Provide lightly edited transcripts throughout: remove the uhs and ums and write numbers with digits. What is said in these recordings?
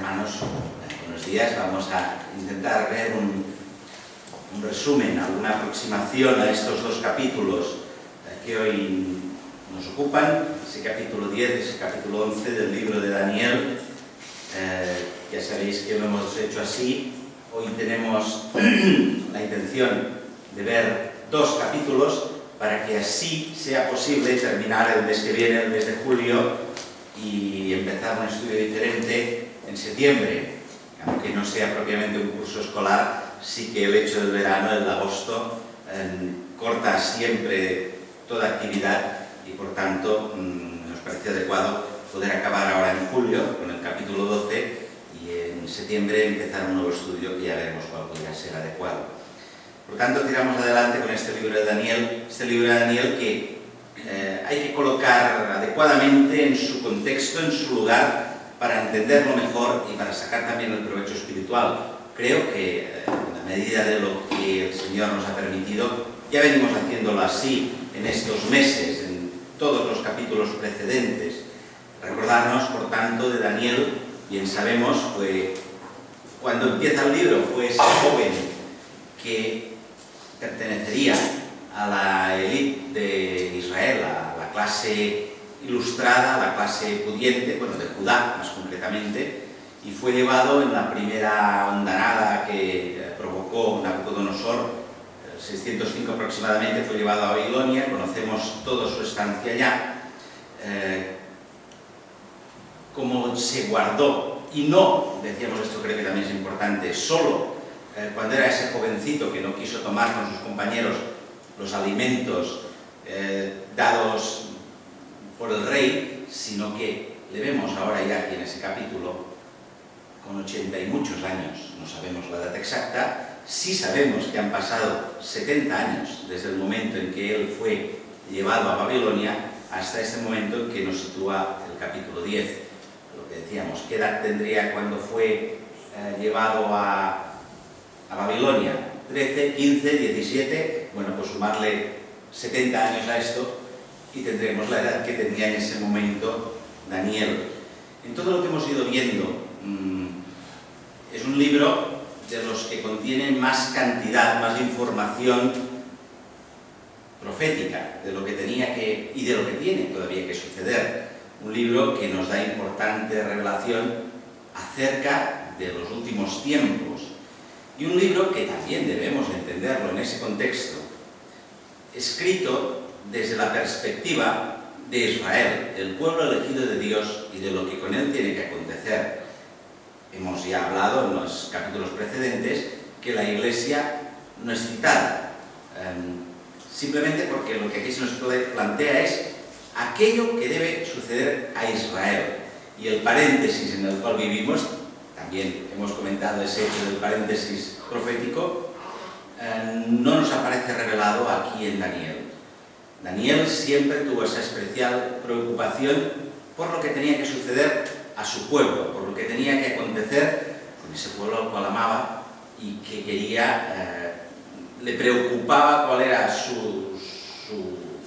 hermanos, buenos días. Vamos a intentar ver un resumen, alguna aproximación a estos dos capítulos que hoy nos ocupan, ese capítulo 10 y ese capítulo 11 del libro de Daniel. Ya sabéis que lo hemos hecho así. Hoy tenemos la intención de ver dos capítulos para que así sea posible terminar el mes que viene, el mes de julio, y empezar un estudio diferente en septiembre. Aunque no sea propiamente un curso escolar, sí que el hecho del verano, el de agosto, corta siempre toda actividad y por tanto nos parece adecuado poder acabar ahora en julio con el capítulo 12 y en septiembre empezar un nuevo estudio que ya veremos cuál podría ser adecuado. Por tanto, tiramos adelante con este libro de Daniel, que hay que colocar adecuadamente en su contexto, en su lugar, para entenderlo mejor y para sacar también el provecho espiritual. Creo que en la medida de lo que el Señor nos ha permitido, ya venimos haciéndolo así en estos meses, en todos los capítulos precedentes. Recordarnos, por tanto, de Daniel, bien sabemos, cuando empieza el libro, fue ese joven que pertenecería a la élite de Israel, a la clase ilustrada, a la clase pudiente, bueno, de Judá más concretamente, y fue llevado en la primera andanada que provocó Nabucodonosor, 605 aproximadamente, fue llevado a Babilonia. Conocemos toda su estancia allá, cómo se guardó, y no, decíamos esto, creo que también es importante, solo cuando era ese jovencito que no quiso tomar con sus compañeros los alimentos dados por el rey, sino que le vemos ahora ya aquí en ese capítulo con 80 y muchos años, no sabemos la edad exacta, sí sabemos que han pasado 70 años desde el momento en que él fue llevado a Babilonia hasta este momento en que nos sitúa el capítulo 10. Lo que decíamos, ¿qué edad tendría cuando fue llevado a Babilonia? 13, 15, 17, bueno, pues sumarle 70 años a esto y tendremos la edad que tenía en ese momento Daniel. En todo lo que hemos ido viendo, es un libro de los que contiene más cantidad, más información profética de lo que tenía que, y de lo que tiene todavía que suceder. Un libro que nos da importante revelación acerca de los últimos tiempos. Y un libro que también debemos entenderlo en ese contexto, escrito desde la perspectiva de Israel, el pueblo elegido de Dios y de lo que con él tiene que acontecer. Hemos ya hablado en los capítulos precedentes que la Iglesia no es citada, simplemente porque lo que aquí se nos plantea es aquello que debe suceder a Israel. Y el paréntesis en el cual vivimos, también hemos comentado ese hecho del paréntesis profético, no nos aparece revelado aquí en Daniel. Daniel siempre tuvo esa especial preocupación por lo que tenía que suceder a su pueblo, por lo que tenía que acontecer con ese pueblo al cual amaba y que quería, le preocupaba cuál era su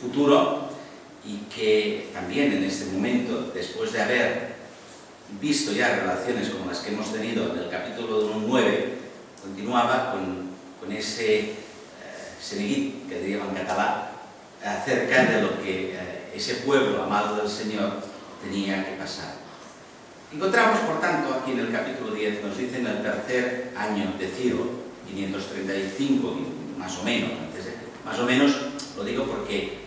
futuro, y que también en este momento, después de haber visto ya relaciones como las que hemos tenido en el capítulo 9, continuaba con ese seneguit, que diríamos en catalán, acerca de lo que ese pueblo amado del Señor tenía que pasar. Encontramos, por tanto, aquí en el capítulo 10, nos dice en el tercer año de Ciro, 535, más o menos, más o menos, lo digo porque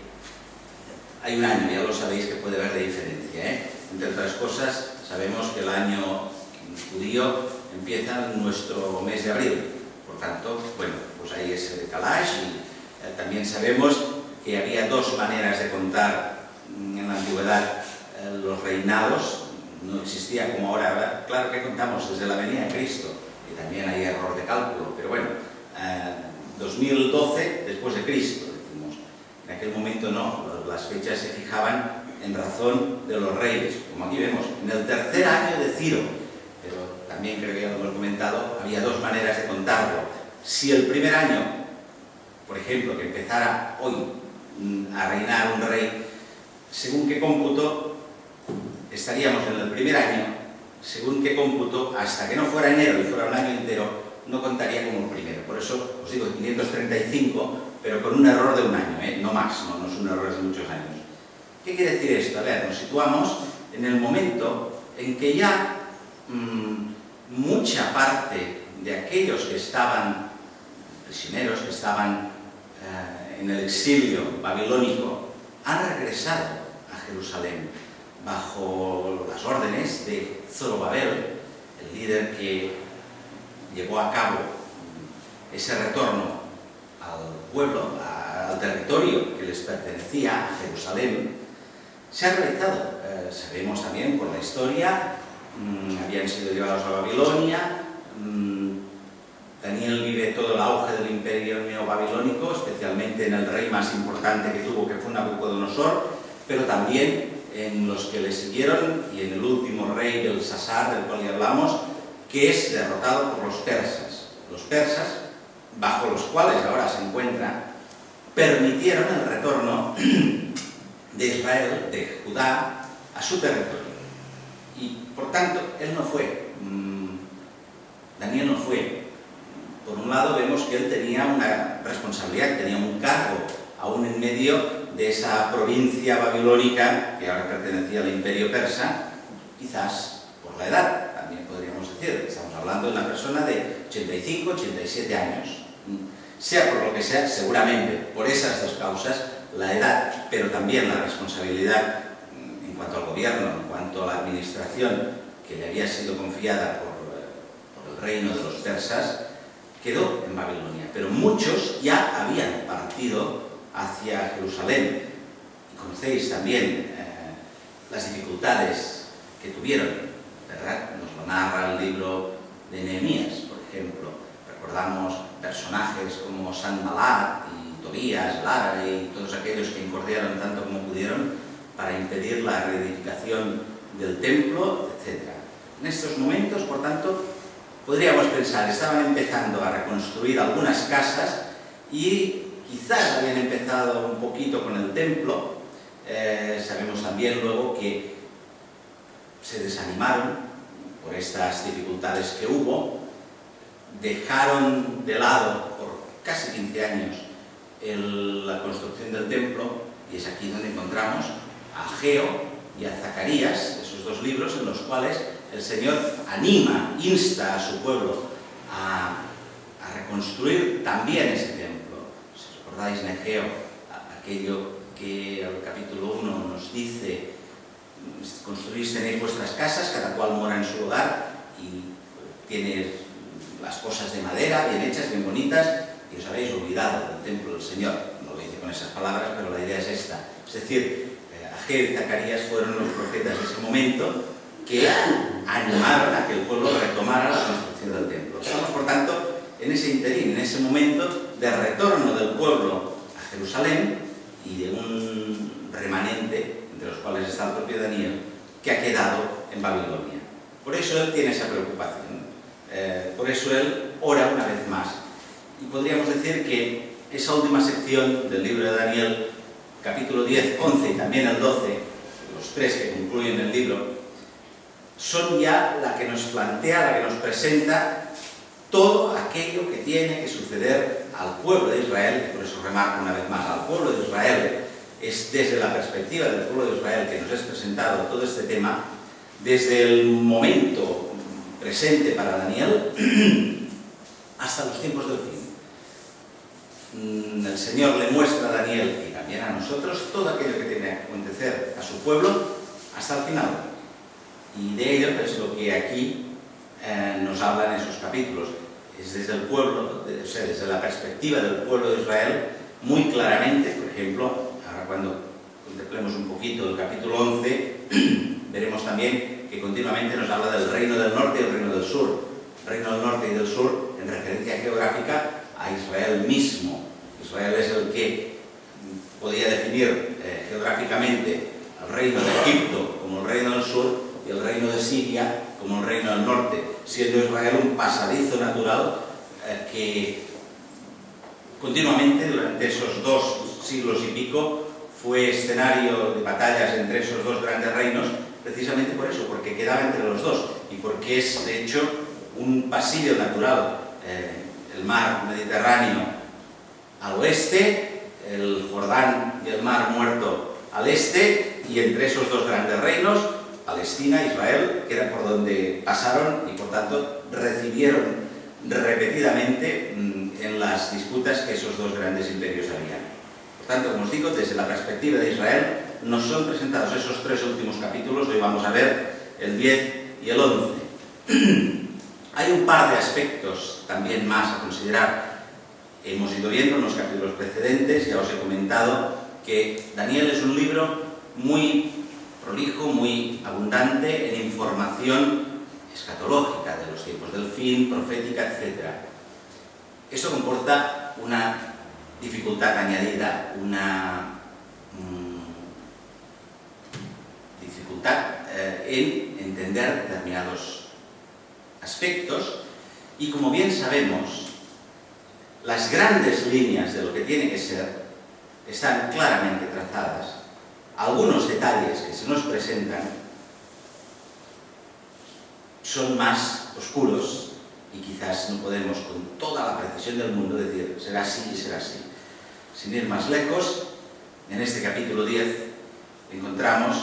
hay un año, ya lo sabéis, que puede haber de diferencia, Entre otras cosas, sabemos que el año judío empieza en nuestro mes de abril, por tanto, bueno, pues ahí es el decalaje, y también sabemos que había dos maneras de contar en la antigüedad los reinados. No existía como ahora, claro que contamos desde la venida de Cristo, y también hay error de cálculo, pero bueno, 2012 después de Cristo, decimos. En aquel momento no, las fechas se fijaban en razón de los reyes, como aquí vemos, en el tercer año de Ciro, pero también creo que ya lo hemos comentado, había dos maneras de contarlo. Si el primer año, por ejemplo, que empezara hoy a reinar un rey, según qué cómputo, estaríamos en el primer año según qué cómputo, hasta que no fuera enero y fuera un año entero, no contaría como el primero. Por eso os digo 535, pero con un error de un año, no más, no es un error de muchos años. ¿Qué quiere decir esto? A ver, nos situamos en el momento en que ya mucha parte de aquellos que estaban prisioneros, que estaban en el exilio babilónico, han regresado a Jerusalén bajo las órdenes de Zorobabel, el líder que llevó a cabo ese retorno al pueblo, al territorio que les pertenecía, a Jerusalén. Se ha realizado, sabemos también por la historia, habían sido llevados a Babilonia. Daniel vive todo el auge del imperio neobabilónico, especialmente en el rey más importante que tuvo, que fue Nabucodonosor, pero también en los que le siguieron y en el último rey, Belsasar, del cual ya hablamos, que es derrotado por los persas. Los persas, bajo los cuales ahora se encuentra, permitieron el retorno de Israel, de Judá, a su territorio. Y, por tanto, él no fue, Daniel no fue. Por un lado, vemos que él tenía una responsabilidad, tenía un cargo, aún en medio de esa provincia babilónica que ahora pertenecía al imperio persa, quizás por la edad, también podríamos decir. Estamos hablando de una persona de 85, 87 años. Sea por lo que sea, seguramente por esas dos causas, la edad, pero también la responsabilidad en cuanto al gobierno, en cuanto a la administración que le había sido confiada por el reino de los persas, quedó en Babilonia. Pero muchos ya habían partido hacia Jerusalén. Y conocéis también las dificultades que tuvieron, ¿verdad? Nos lo narra el libro de Nehemías, por ejemplo. Recordamos personajes como Sanballat y Tobías, Lara y todos aquellos que incordiaron tanto como pudieron para impedir la reedificación del templo, etc. En estos momentos, por tanto, podríamos pensar, estaban empezando a reconstruir algunas casas y quizás habían empezado un poquito con el templo. Sabemos también luego que se desanimaron por estas dificultades que hubo, dejaron de lado por casi 15 años la construcción del templo, y es aquí donde encontramos a Ageo y a Zacarías, esos dos libros en los cuales el Señor anima, insta a su pueblo a reconstruir también ese templo. Si recordáis en Ageo, aquello que el capítulo 1 nos dice: construís, tenéis vuestras casas, cada cual mora en su lugar y tiene las cosas de madera, bien hechas, bien bonitas, y os habéis olvidado del templo del Señor. No lo dice con esas palabras, pero la idea es esta. Es decir, Ageo y Zacarías fueron los profetas de ese momento que animaron a que el pueblo retomara la construcción del templo. Estamos, por tanto, en ese interín, en ese momento de retorno del pueblo a Jerusalén y de un remanente, entre los cuales está el propio Daniel, que ha quedado en Babilonia. Por eso él tiene esa preocupación. Por eso él ora una vez más. Y podríamos decir que esa última sección del libro de Daniel, capítulo 10, 11 y también el 12, los tres que concluyen el libro, son ya la que nos plantea, la que nos presenta todo aquello que tiene que suceder al pueblo de Israel. Por eso remarco una vez más, al pueblo de Israel. Es desde la perspectiva del pueblo de Israel que nos es presentado todo este tema, desde el momento presente para Daniel hasta los tiempos del fin. El Señor le muestra a Daniel y también a nosotros todo aquello que tiene que acontecer a su pueblo hasta el final. Y de ello es lo que aquí nos hablan en esos capítulos. Es desde el pueblo, o sea, desde la perspectiva del pueblo de Israel, muy claramente. Por ejemplo, ahora cuando contemplemos un poquito el capítulo 11, veremos también que continuamente nos habla del reino del norte y el reino del sur. El reino del norte y del sur en referencia geográfica a Israel mismo. Israel es el que podía definir geográficamente al reino de Egipto como el reino del sur y el reino de Siria como el reino del norte, siendo Israel un pasadizo natural que continuamente durante esos 2 siglos y pico fue escenario de batallas entre esos dos grandes reinos precisamente por eso, porque quedaba entre los dos y porque es, de hecho, un pasillo natural. El mar Mediterráneo al oeste, el Jordán y el Mar Muerto al este, y entre esos dos grandes reinos, Palestina, Israel, que era por donde pasaron y por tanto recibieron repetidamente en las disputas que esos dos grandes imperios habían. Por tanto, como os digo, desde la perspectiva de Israel nos son presentados esos tres últimos capítulos. Hoy vamos a ver el 10 y el 11. Hay un par de aspectos también más a considerar. Hemos ido viendo en los capítulos precedentes, ya os he comentado que Daniel es un libro muy prolijo, muy abundante en información escatológica de los tiempos del fin, profética, etc. Eso comporta una dificultad añadida, una dificultad en entender determinados aspectos, y como bien sabemos, las grandes líneas de lo que tiene que ser están claramente trazadas. Algunos detalles que se nos presentan son más oscuros y quizás no podemos con toda la precisión del mundo decir será así y será así. Sin ir más lejos, en este capítulo 10 encontramos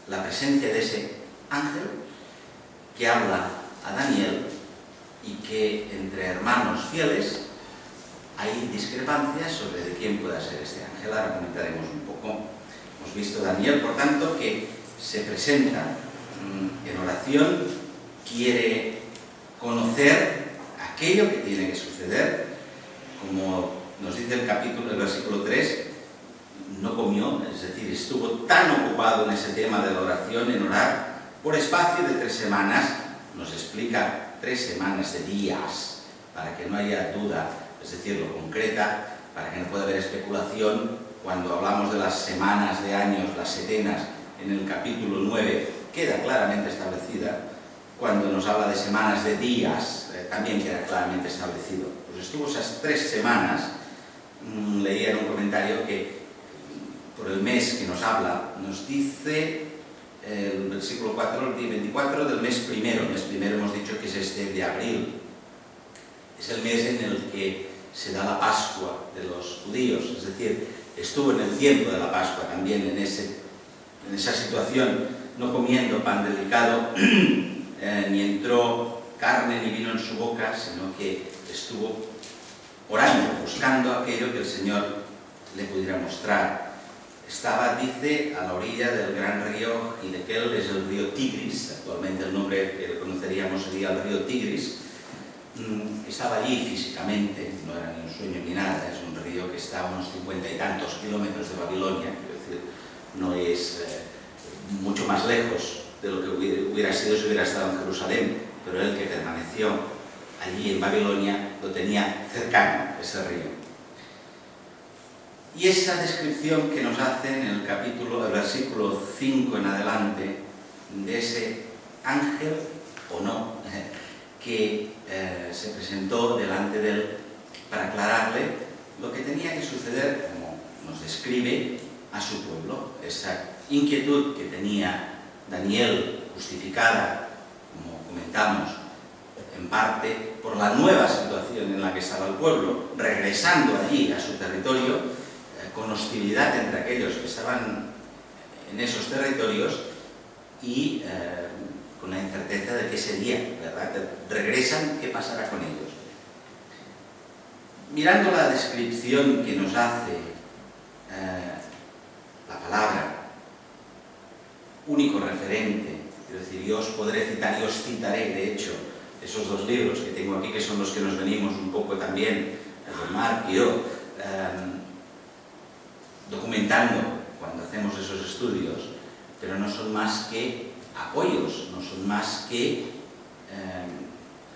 la presencia de ese ángel que habla a Daniel y que entre hermanos fieles hay discrepancias sobre de quién pueda ser este ángel. Ahora comentaremos un poco. Hemos visto Daniel, por tanto, que se presenta en oración, quiere conocer aquello que tiene que suceder. Como nos dice el versículo 3, no comió, es decir, estuvo tan ocupado en ese tema de la oración, en orar, por espacio de 3 semanas, nos explica 3 semanas de días, para que no haya duda, es decir, lo concreta, para que no pueda haber especulación. Cuando hablamos de las semanas de años, las setenas, en el capítulo 9, queda claramente establecida. Cuando nos habla de semanas de días, también queda claramente establecido. Pues estuvo esas 3 semanas, leía en un comentario que por el mes que nos habla, nos dice el versículo 4, el día 24 del mes primero. El mes primero hemos dicho que es este de abril. Es el mes en el que se da la Pascua de los judíos, es decir, estuvo en el tiempo de la Pascua también, en esa situación, no comiendo pan delicado, ni entró carne ni vino en su boca, sino que estuvo orando, buscando aquello que el Señor le pudiera mostrar. Estaba, dice, a la orilla del gran río Hiddekel, es el río Tigris, actualmente el nombre que conoceríamos sería el río Tigris. Estaba allí físicamente, no era ni un sueño ni nada, es un río que está a unos 50 y tantos kilómetros de Babilonia, quiero decir, no es mucho más lejos de lo que hubiera sido si hubiera estado en Jerusalén, pero él que permaneció allí en Babilonia lo tenía cercano, ese río. Y esa descripción que nos hace en el versículo 5 en adelante, de ese ángel, o no, que se presentó delante de él para aclararle lo que tenía que suceder, como nos describe, a su pueblo. Esa inquietud que tenía Daniel, justificada, como comentamos, en parte por la nueva situación en la que estaba el pueblo, regresando allí a su territorio, con hostilidad entre aquellos que estaban en esos territorios y con la incerteza de que ese día, ¿verdad?, que regresan, ¿qué pasará con ellos? Mirando la descripción que nos hace la palabra, único referente, es decir, yo os podré citar y os citaré, de hecho, esos 2 libros que tengo aquí, que son los que nos venimos un poco también, Mark y yo, documentando cuando hacemos esos estudios, pero no son más que apoyos, no son más que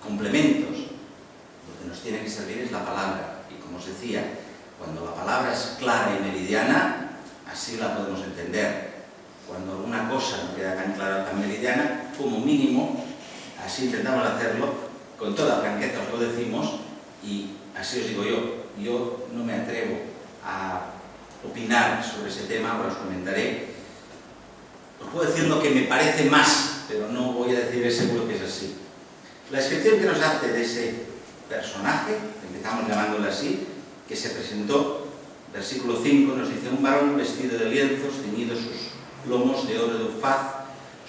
complementos. Lo que nos tiene que servir es la palabra, y como os decía, cuando la palabra es clara y meridiana, así la podemos entender. Cuando alguna cosa no queda tan clara, tan meridiana, como mínimo, así intentamos hacerlo, con toda franqueza os lo decimos, y así os digo yo no me atrevo a opinar sobre ese tema, ahora os comentaré, Os puedo decir lo que me parece más, pero no voy a decir seguro que es así. La descripción que nos hace de ese personaje, empezamos llamándole así, que se presentó, versículo 5, nos dice: un varón vestido de lienzos, ceñidos sus lomos de oro de Ufaz,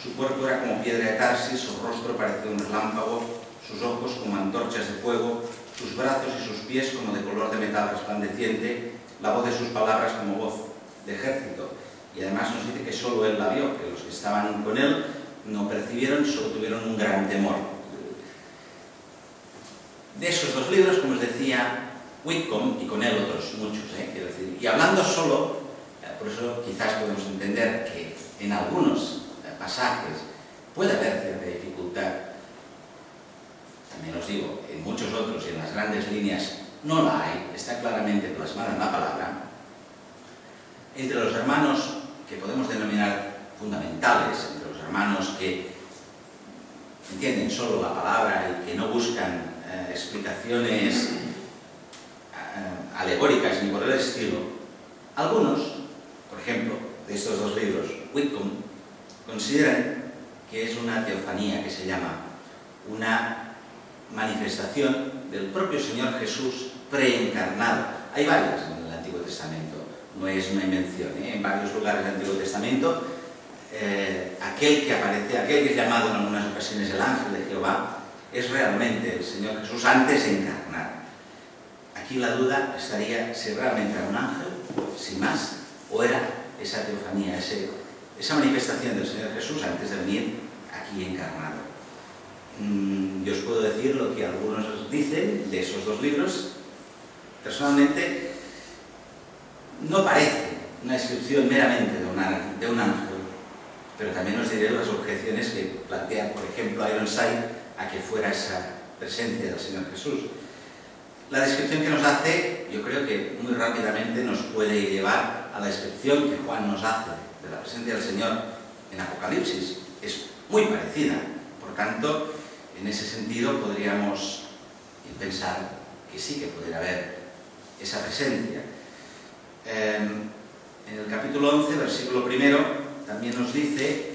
su cuerpo era como piedra de Tarsis, su rostro parecía un relámpago, sus ojos como antorchas de fuego, sus brazos y sus pies como de color de metal resplandeciente, la voz de sus palabras como voz de ejército. Y además nos dice que solo él la vio, que los que estaban con él no percibieron, solo tuvieron un gran temor. De esos dos libros, como os decía, Whitcomb, y con él otros muchos, quiero decir, y hablando solo, por eso quizás podemos entender que en algunos pasajes puede haber cierta dificultad. También os digo, en muchos otros y en las grandes líneas no la hay, está claramente plasmada en la palabra. Entre los hermanos que podemos denominar fundamentales, entre los hermanos que entienden solo la palabra y que no buscan explicaciones alegóricas ni por el estilo, algunos, por ejemplo, de estos dos libros, Whitcomb, consideran que es una teofanía, que se llama una manifestación del propio Señor Jesús preencarnado. Hay varias en el Antiguo Testamento, no es una invención, en varios lugares del Antiguo Testamento, aquel que aparece, aquel que es llamado en algunas ocasiones el ángel de Jehová, es realmente el Señor Jesús antes de encarnar. Aquí la duda estaría si realmente era un ángel, sin más, o era esa teofanía, esa manifestación del Señor Jesús antes de venir aquí encarnado. Yo os puedo decir lo que algunos dicen de esos dos libros. Personalmente, no parece una descripción meramente de un ángel, pero también os diré las objeciones que plantea, por ejemplo, Ironside a que fuera esa presencia del Señor Jesús. La descripción que nos hace, yo creo que muy rápidamente nos puede llevar a la descripción que Juan nos hace de la presencia del Señor en Apocalipsis. Es muy parecida. Por tanto, en ese sentido podríamos pensar que sí que pudiera haber esa presencia. En el capítulo 11, versículo 1, también nos dice,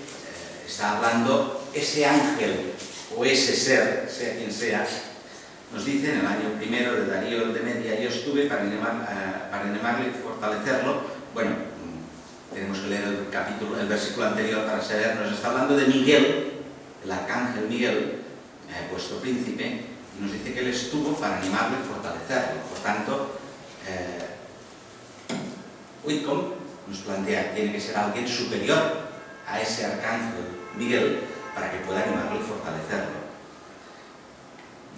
está hablando ese ángel o ese ser, sea quien sea, nos dice en el año primero de Darío el de Media, yo estuve para animarle y fortalecerlo. Bueno, tenemos que leer el versículo anterior para saber, nos está hablando de Miguel, el arcángel Miguel, vuestro príncipe, y nos dice que él estuvo para animarlo y fortalecerlo. Por tanto, Whitcomb nos plantea que tiene que ser alguien superior a ese arcángel Miguel para que pueda animarlo y fortalecerlo.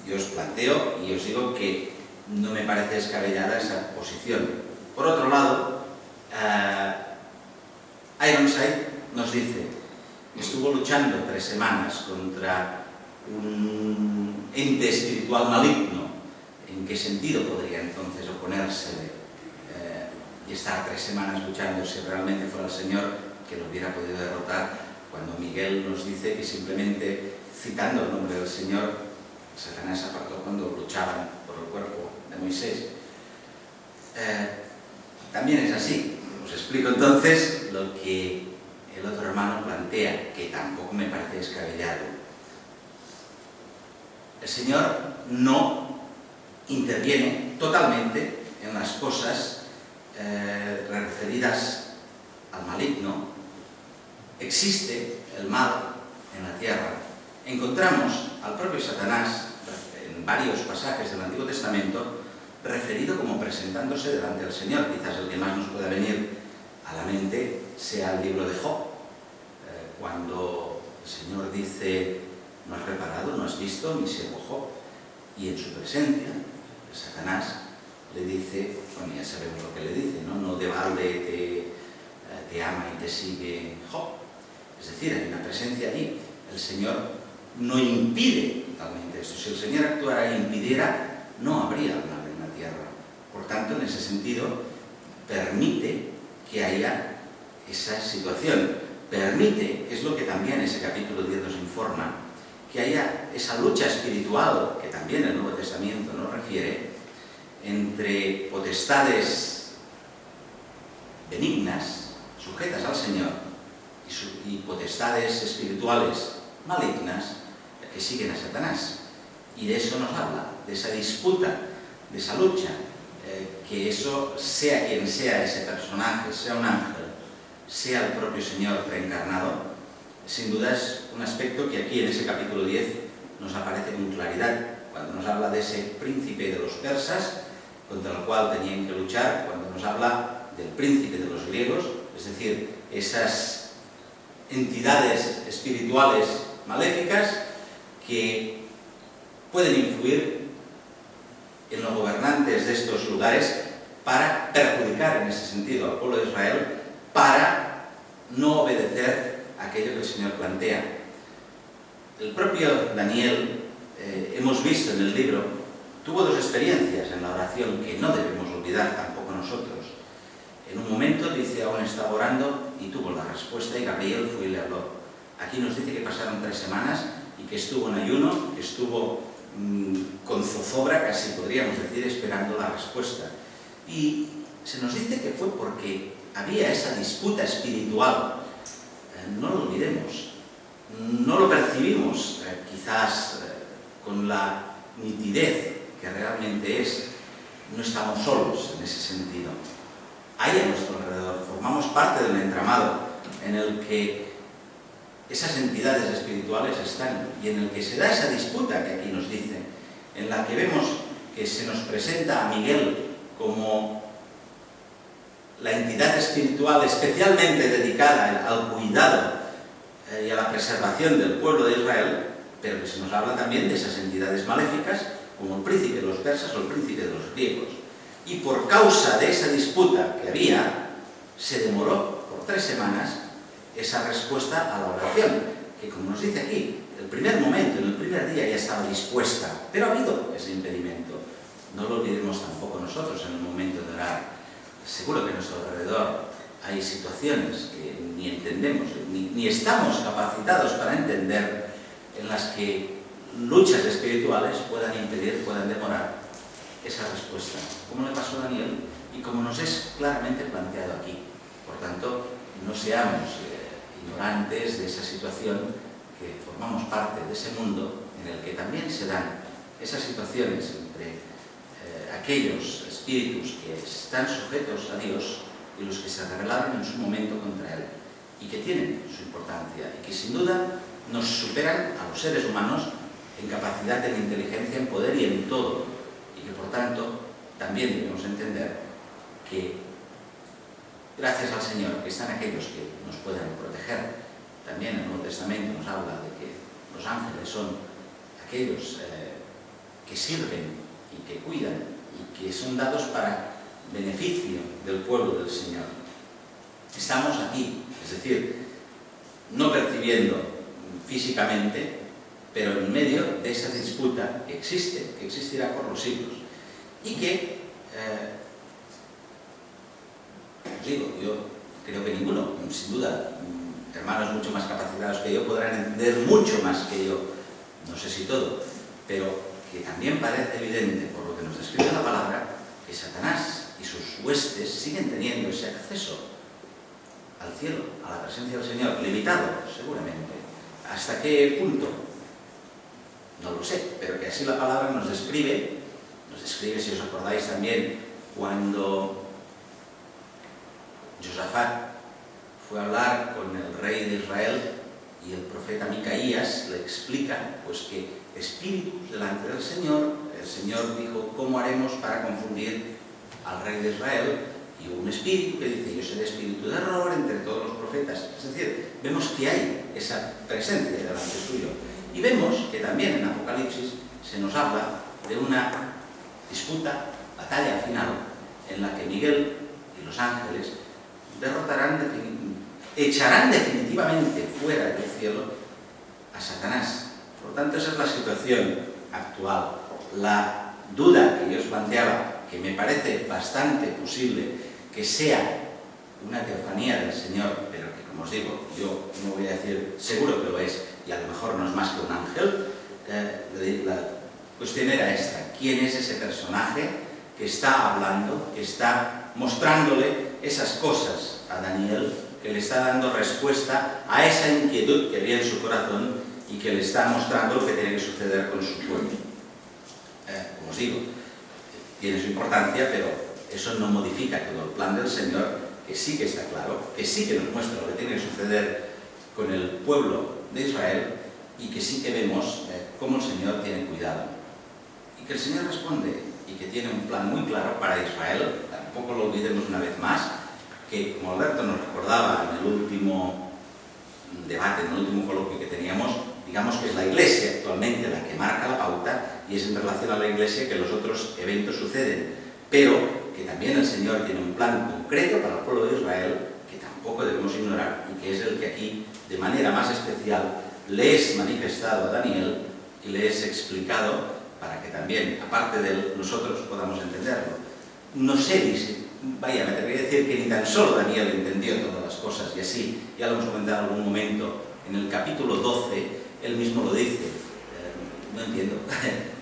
Yo os planteo y os digo que no me parece descabellada esa posición. Por otro lado, Ironside nos dice que estuvo luchando 3 semanas contra un ente espiritual maligno. ¿En qué sentido podría entonces oponérsele y estar 3 semanas luchando si realmente fuera el Señor que lo hubiera podido derrotar? Cuando Miguel nos dice que simplemente citando el nombre del Señor, Satanás apartó cuando luchaban por el cuerpo de Moisés. También es así. Os explico entonces lo que el otro hermano plantea, que tampoco me parece descabellado. El Señor no interviene totalmente en las cosas referidas al maligno. Existe el mal en la tierra. Encontramos al propio Satanás en varios pasajes del Antiguo Testamento referido como presentándose delante del Señor. Quizás el que más nos pueda venir a la mente sea el libro de Job, cuando el Señor dice: no has reparado, no has visto mi siervo Job, y en su presencia Satanás le dice, bueno, ya sabemos lo que le dice, no de balde te ama y te sigue Job. Es decir, hay una presencia allí. El Señor no impide totalmente esto. Si el Señor actuara e impidiera, no habría mal en la tierra. Por tanto, en ese sentido, permite que haya esa situación. Permite, que es lo que también ese capítulo 10 nos informa, que haya esa lucha espiritual, que también el Nuevo Testamento nos refiere, entre potestades benignas, sujetas al Señor, y y potestades espirituales malignas que siguen a Satanás. Y de eso nos habla, de esa disputa, de esa lucha, que eso, sea quien sea ese personaje, sea un ángel, sea el propio Señor reencarnado, sin duda es un aspecto que aquí en ese capítulo 10 nos aparece con claridad, cuando nos habla de ese príncipe de los persas, contra el cual tenían que luchar, cuando nos habla del príncipe de los griegos, es decir, esas entidades espirituales maléficas que pueden influir en los gobernantes de estos lugares para perjudicar en ese sentido al pueblo de Israel, para no obedecer aquello que el Señor plantea. El propio Daniel, hemos visto en el libro, tuvo dos experiencias en la oración que no debemos olvidar tampoco nosotros. En un momento dice, aún estaba orando y tuvo la respuesta y Gabriel fue y le habló. Aquí nos dice que pasaron 3 semanas y que estuvo en ayuno, que estuvo con zozobra, casi podríamos decir, esperando la respuesta. Y se nos dice que fue porque había esa disputa espiritual. No lo olvidemos, no lo percibimos quizás con la nitidez que realmente es. No estamos solos en ese sentido. Hay a nuestro alrededor, formamos parte del entramado en el que esas entidades espirituales están y en el que se da esa disputa que aquí nos dice, en la que vemos que se nos presenta a Miguel como la entidad espiritual especialmente dedicada al cuidado y a la preservación del pueblo de Israel, pero que se nos habla también de esas entidades maléficas como el príncipe de los persas o el príncipe de los griegos. Y por causa de esa disputa que había, se demoró por 3 semanas esa respuesta a la oración, que como nos dice aquí, el primer momento, en el primer día ya estaba dispuesta, pero ha habido ese impedimento. No lo olvidemos tampoco nosotros en el momento de orar. Seguro que a nuestro alrededor hay situaciones que ni entendemos, ni estamos capacitados para entender, en las que luchas espirituales puedan impedir, puedan demorar esa respuesta, como le pasó a Daniel y como nos es claramente planteado aquí. Por tanto, no seamos ignorantes de esa situación, que formamos parte de ese mundo en el que también se dan esas situaciones entre aquellos espíritus que están sujetos a Dios y los que se rebelaron en su momento contra Él, y que tienen su importancia y que sin duda nos superan a los seres humanos en capacidad, en inteligencia, en poder y en todo, y que por tanto también debemos entender que gracias al Señor que están aquellos que nos pueden proteger. También el Nuevo Testamento nos habla de que los ángeles son aquellos que sirven y que cuidan y que son dados para beneficio del pueblo del Señor. Estamos aquí, es decir, no percibiendo físicamente, pero en medio de esa disputa que existe, que existirá por los siglos, y que, os digo, yo creo que ninguno, sin duda, hermanos mucho más capacitados que yo podrán entender mucho más que yo, no sé si todo, pero que también parece evidente, por lo que nos describe la palabra, que Satanás y sus huestes siguen teniendo ese acceso al cielo, a la presencia del Señor, limitado, seguramente. ¿Hasta qué punto? No lo sé, pero que así la palabra nos describe, si os acordáis también, cuando Josafat fue a hablar con el rey de Israel y el profeta Micaías le explica pues que espíritus delante del Señor, el Señor dijo, ¿cómo haremos para confundir al rey de Israel? Y hubo un espíritu que dice, yo seré espíritu de error entre todos los profetas. Es decir, vemos que hay esa presencia delante suyo. Y vemos que también en Apocalipsis se nos habla de una disputa, batalla final, en la que Miguel y los ángeles echarán definitivamente fuera del cielo a Satanás. Por lo tanto, esa es la situación actual. La duda que yo os planteaba, que me parece bastante posible que sea una teofanía del Señor, pero que, como os digo, yo no voy a decir seguro que lo es, y a lo mejor no es más que un ángel, la cuestión era esta: ¿quién es ese personaje que está hablando, que está mostrándole esas cosas a Daniel que le está dando respuesta a esa inquietud que había en su corazón y que le está mostrando lo que tiene que suceder con su pueblo. Como os digo, tiene su importancia, pero eso no modifica todo el plan del Señor, que sí que está claro, que sí que nos muestra lo que tiene que suceder con el pueblo de Israel y que sí que vemos cómo el Señor tiene cuidado. Y que el Señor responde y que tiene un plan muy claro para Israel. Tampoco lo olvidemos una vez más, que como Alberto nos recordaba en el último debate, en el último coloquio que teníamos, digamos que es la Iglesia actualmente la que marca la pauta y es en relación a la Iglesia que los otros eventos suceden, pero que también el Señor tiene un plan concreto para el pueblo de Israel que tampoco debemos ignorar y que es el que aquí, de manera más especial, le es manifestado a Daniel y le es explicado para que también, aparte de él, nosotros podamos entenderlo. No sé, vaya, me atrevería a decir que ni tan solo Daniel entendió todas las cosas, y así, ya lo hemos comentado en algún momento, en el capítulo 12, él mismo lo dice, no entiendo,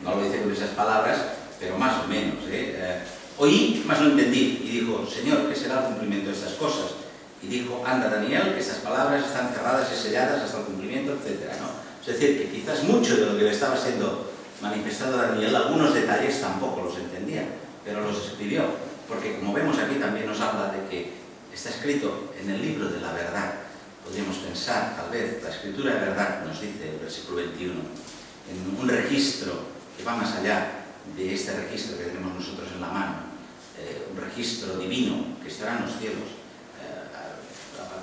no lo dice con esas palabras, pero más o menos, oí, mas no entendí, y dijo, Señor, ¿qué será el cumplimiento de estas cosas? Y dijo, anda Daniel, que estas palabras están cerradas y selladas hasta el cumplimiento, etc., ¿no? Es decir, que quizás mucho de lo que le estaba siendo manifestado a Daniel, algunos detalles tampoco los entendía, pero los escribió, porque como vemos aquí también nos habla de que está escrito en el libro de la verdad. Podríamos pensar, tal vez, la escritura de verdad, nos dice el versículo 21, en un registro que va más allá de este registro que tenemos nosotros en la mano, un registro divino que estará en los cielos.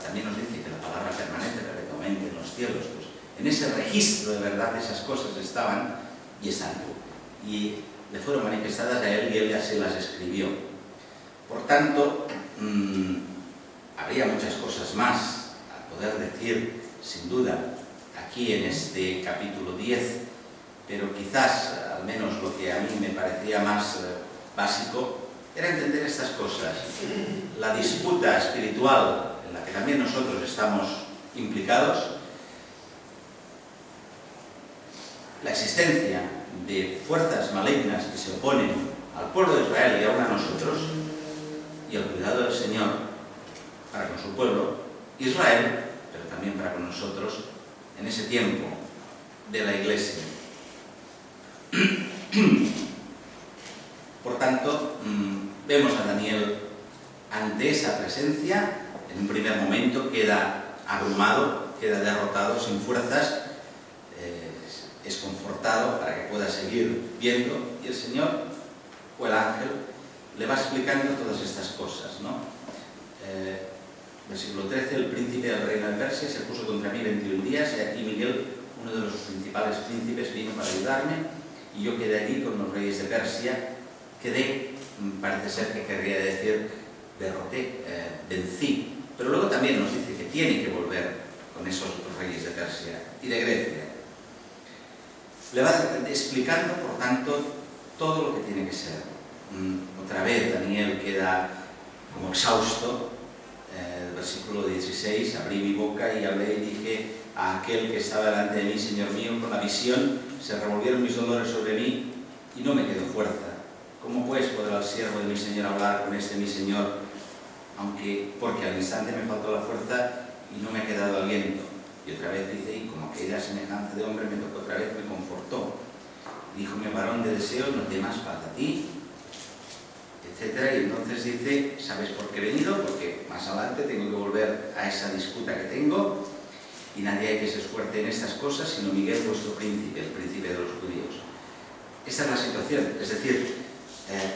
También nos dice que la palabra permanece perpetuamente en los cielos. Pues, en ese registro de verdad esas cosas estaban y están. Y le fueron manifestadas a él y él ya se las escribió. Por tanto, habría muchas cosas más a poder decir, sin duda, aquí en este capítulo 10, pero quizás, al menos lo que a mí me parecía más básico, era entender estas cosas. La disputa espiritual en la que también nosotros estamos implicados, la existencia de fuerzas malignas que se oponen al pueblo de Israel y aún a nosotros, y el cuidado del Señor para con su pueblo, Israel, pero también para con nosotros, en ese tiempo de la Iglesia. Por tanto, vemos a Daniel ante esa presencia, en un primer momento queda abrumado, queda derrotado, sin fuerzas, es confortado para que pueda seguir viendo, y el Señor, o el ángel, le va explicando todas estas cosas, ¿no? Versículo 13, el príncipe del reino de Persia se puso contra mí 21 días, y aquí Miguel, uno de los principales príncipes, vino para ayudarme, y yo quedé allí con los reyes de Persia, parece ser que querría decir, derroté, vencí, pero luego también nos dice que tiene que volver con esos reyes de Persia y de Grecia. Le va explicando, por tanto, todo lo que tiene que ser. Otra vez Daniel queda como exhausto. El versículo 16, abrí mi boca y hablé y dije a aquel que estaba delante de mí, Señor mío, con la visión se revolvieron mis dolores sobre mí y no me quedó fuerza. ¿Cómo pues podrá el siervo de mi Señor hablar con este mi Señor? Porque al instante me faltó la fuerza y no me ha quedado aliento. Y otra vez dice, y como aquella semejanza de hombre me tocó otra vez, me confortó. Díjome, varón de deseos, no temas, para ti, etc. Y entonces dice, ¿sabes por qué he venido? Porque más adelante tengo que volver a esa disputa que tengo, y nadie hay que se esfuerce en estas cosas, sino Miguel, vuestro príncipe, el príncipe de los judíos. Esta es la situación, es decir,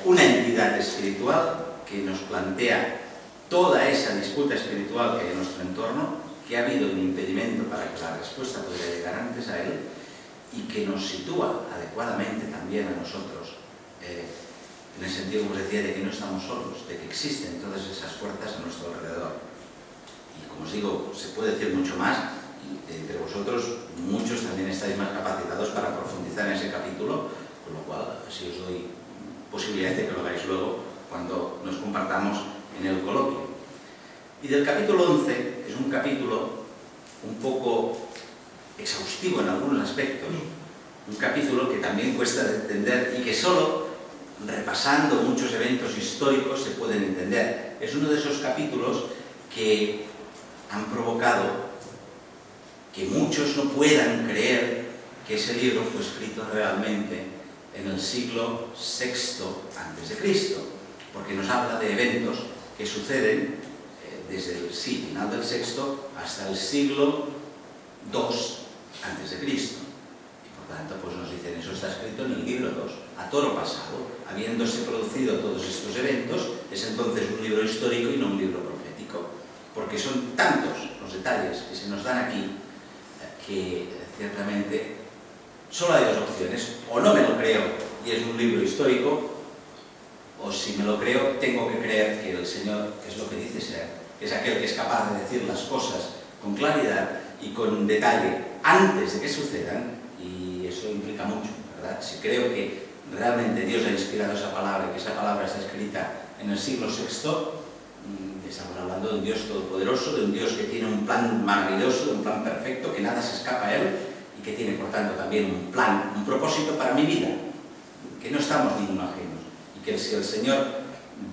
una entidad espiritual que nos plantea toda esa disputa espiritual que hay en nuestro entorno, que ha habido un impedimento para que la respuesta pudiera llegar antes a él y que nos sitúa adecuadamente también a nosotros, en el sentido, como os decía, de que no estamos solos, de que existen todas esas fuerzas a nuestro alrededor. Y como os digo, se puede decir mucho más, y entre vosotros muchos también estáis más capacitados para profundizar en ese capítulo, con lo cual así os doy posibilidad de que lo hagáis luego cuando nos compartamos en el coloquio. Y del capítulo 11 es un capítulo un poco exhaustivo en algunos aspectos, un capítulo que también cuesta de entender y que solo repasando muchos eventos históricos se pueden entender. Es uno de esos capítulos que han provocado que muchos no puedan creer que ese libro fue escrito realmente en el siglo VI a.C., porque nos habla de eventos que suceden desde el final del VI hasta el siglo II a.C. Y por tanto, pues nos dicen, eso está escrito en el libro 2, a toro pasado, habiéndose producido todos estos eventos, es entonces un libro histórico y no un libro profético, porque son tantos los detalles que se nos dan aquí que ciertamente solo hay dos opciones: o no me lo creo y es un libro histórico, o si me lo creo tengo que creer que el Señor es lo que dice ser, que es aquel que es capaz de decir las cosas con claridad y con detalle antes de que sucedan, y eso implica mucho, ¿verdad? Si creo que realmente Dios ha inspirado esa palabra y que esa palabra está escrita en el siglo VI, estamos hablando de un Dios todopoderoso, de un Dios que tiene un plan maravilloso, de un plan perfecto, que nada se escapa a Él, y que tiene, por tanto, también un plan, un propósito para mi vida, que no estamos ninguno ajenos, y que si el Señor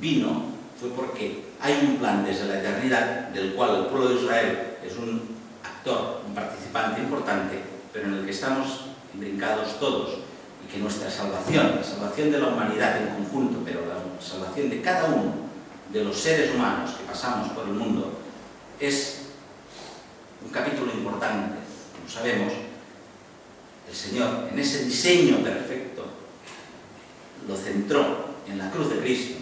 vino fue porque hay un plan desde la eternidad, del cual el pueblo de Israel es un actor, un participante importante, pero en el que estamos imbrincados todos, y que nuestra salvación, la salvación de la humanidad en conjunto, pero la salvación de cada uno de los seres humanos que pasamos por el mundo, es un capítulo importante. Como sabemos, el Señor, en ese diseño perfecto, lo centró en la cruz de Cristo.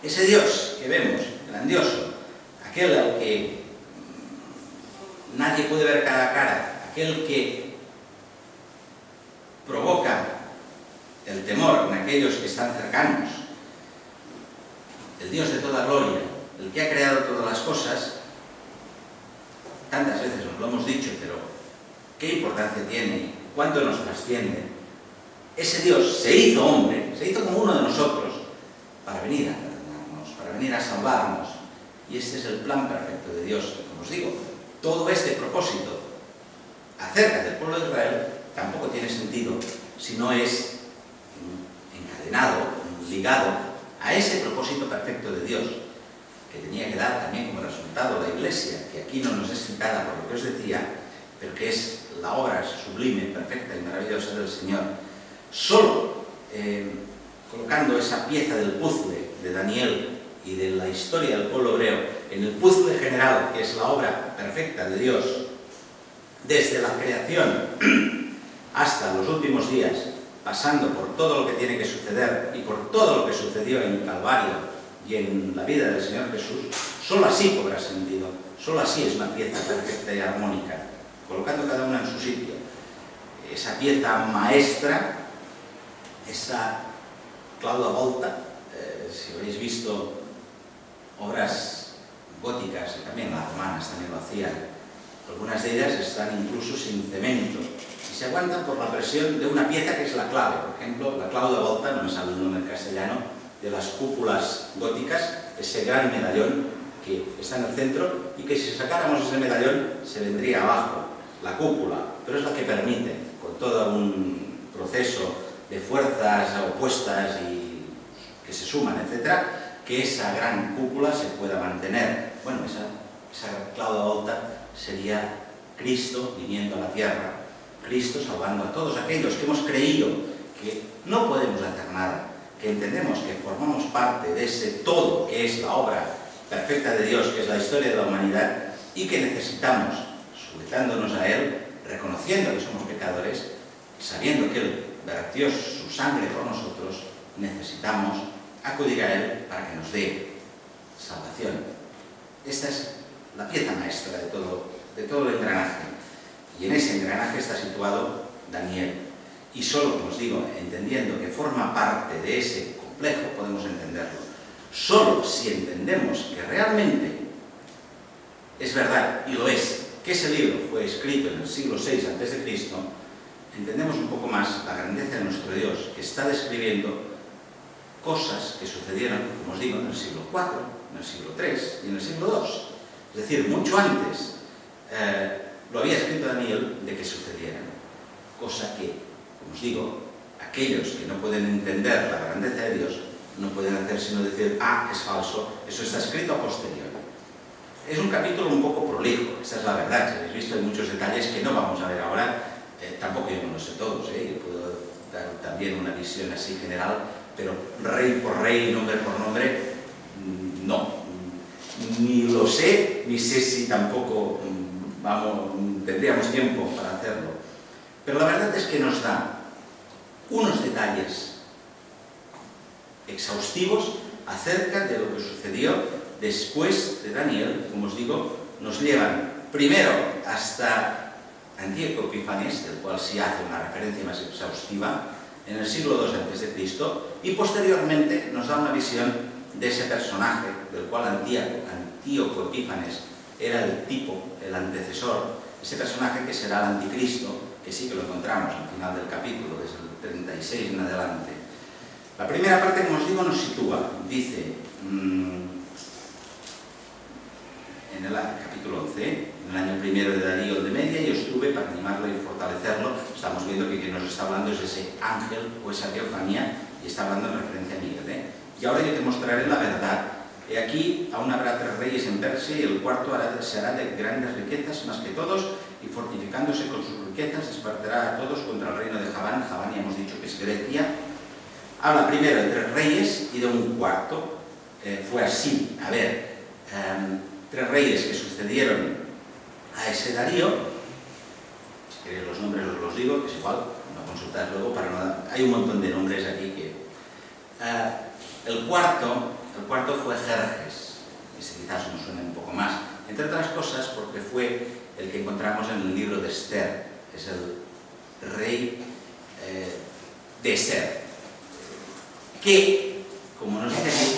Ese Dios que vemos, grandioso, aquel al que nadie puede ver cara a cara, aquel que provoca el temor en aquellos que están cercanos, el Dios de toda gloria, el que ha creado todas las cosas. Tantas veces nos lo hemos dicho, pero ¿qué importancia tiene? ¿Cuánto nos trasciende? Ese Dios se hizo hombre, se hizo como uno de nosotros, para venir a perdonarnos, para venir a salvarnos. Y este es el plan perfecto de Dios. Como os digo, todo este propósito acerca del pueblo de Israel tampoco tiene sentido si no es encadenado, ligado a ese propósito perfecto de Dios, que tenía que dar también como resultado la Iglesia, que aquí no nos es citada por lo que os decía, pero que es la obra sublime, perfecta y maravillosa del Señor. Solo colocando esa pieza del puzzle de Daniel y de la historia del pueblo hebreo en el puzzle general, que es la obra perfecta de Dios, desde la creación hasta los últimos días, pasando por todo lo que tiene que suceder y por todo lo que sucedió en el Calvario y en la vida del Señor Jesús, solo así cobra sentido, solo así es una pieza perfecta y armónica, colocando cada una en su sitio. Esa pieza maestra, esa Claudia Volta, si habéis visto obras góticas, y también las romanas también lo hacían, algunas de ellas están incluso sin cemento, y se aguantan por la presión de una pieza que es la clave. Por ejemplo, la Claudia Volta, no me sale el nombre en castellano, de las cúpulas góticas, ese gran medallón que está en el centro, y que si sacáramos ese medallón se vendría abajo la cúpula, pero es la que permite, con todo un proceso de fuerzas opuestas y que se suman, etcétera, que esa gran cúpula se pueda mantener. Bueno, esa Claudia Volta sería Cristo viniendo a la tierra, Cristo salvando a todos aquellos que hemos creído que no podemos hacer nada, que entendemos que formamos parte de ese todo que es la obra perfecta de Dios, que es la historia de la humanidad, y que necesitamos, sujetándonos a Él, reconociendo que somos pecadores, sabiendo que Él vertió su sangre por nosotros, necesitamos acudir a Él para que nos dé salvación. Esta es la pieza maestra de todo el engranaje. Y en ese engranaje está situado Daniel. Y solo, como os digo, entendiendo que forma parte de ese complejo, podemos entenderlo. Solo si entendemos que realmente es verdad, y lo es, que ese libro fue escrito en el siglo VI a.C., entendemos un poco más la grandeza de nuestro Dios, que está describiendo cosas que sucedieron, como os digo, en el siglo IV, en el siglo III y en el siglo II. Es decir, mucho antes lo había escrito Daniel de que sucedieran. Cosa que, como os digo, aquellos que no pueden entender la grandeza de Dios no pueden hacer sino decir, ah, es falso, eso está escrito a posteriori. Es un capítulo un poco prolijo, esa es la verdad. Si habéis visto, hay muchos detalles que no vamos a ver ahora. Tampoco yo no los sé todos, yo puedo dar también una visión así general, pero rey por rey, nombre por nombre, no. Ni lo sé, ni sé si tampoco tendríamos tiempo para hacerlo. Pero la verdad es que nos da unos detalles exhaustivos acerca de lo que sucedió después de Daniel. Como os digo, nos llevan primero hasta Antíoco Epífanes, del cual se hace una referencia más exhaustiva, en el siglo II a.C., y posteriormente nos da una visión de ese personaje, del cual Antíoco Epífanes era el tipo, el antecesor, ese personaje que será el anticristo, que sí que lo encontramos al final del capítulo, desde el 36 en adelante. La primera parte, como os digo, nos sitúa, dice, en el capítulo 11, en el año primero de Darío de Media, yo estuve para animarlo y fortalecerlo. Estamos viendo que quien nos está hablando es ese ángel o esa teofanía, y está hablando en referencia a Miguel. Y ahora yo te mostraré la verdad. He aquí, aún habrá 3 reyes en Persia, y el cuarto se hará de grandes riquezas más que todos, y fortificándose con sus riquezas, despertará a todos contra el reino de Javán. Javán ya hemos dicho que es Grecia. Habla primero de 3 reyes y de un cuarto. Fue así, 3 reyes que sucedieron a ese Darío. Si queréis los nombres os los digo, que es igual, no consultáis luego para nada. Hay un montón de nombres aquí que... El cuarto fue Jerjes, ese quizás nos suene un poco más, entre otras cosas porque fue el que encontramos en el libro de Esther. Es el rey de Esther, que, como nos dice aquí,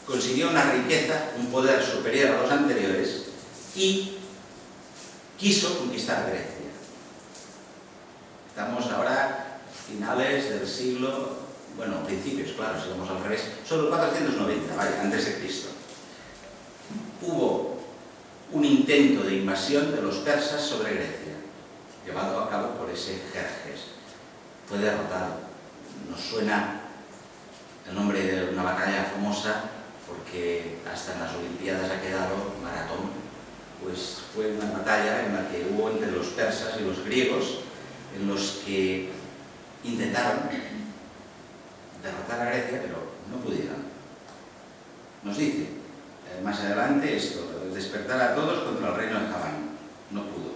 consiguió una riqueza, un poder superior a los anteriores y quiso conquistar Grecia. Estamos ahora finales del siglo, bueno, principios, claro, si vamos al revés, sobre el 490, vale, antes de Cristo. Hubo un intento de invasión de los persas sobre Grecia, llevado a cabo por ese Jerjes. Fue derrotado. Nos suena el nombre de una batalla famosa porque hasta en las Olimpiadas ha quedado maratón. Pues fue una batalla en la que hubo entre los persas y los griegos, en los que intentaron derrotar a Grecia, pero no pudieron. Nos dice más adelante esto, despertar a todos contra el reino de Javán. No pudo.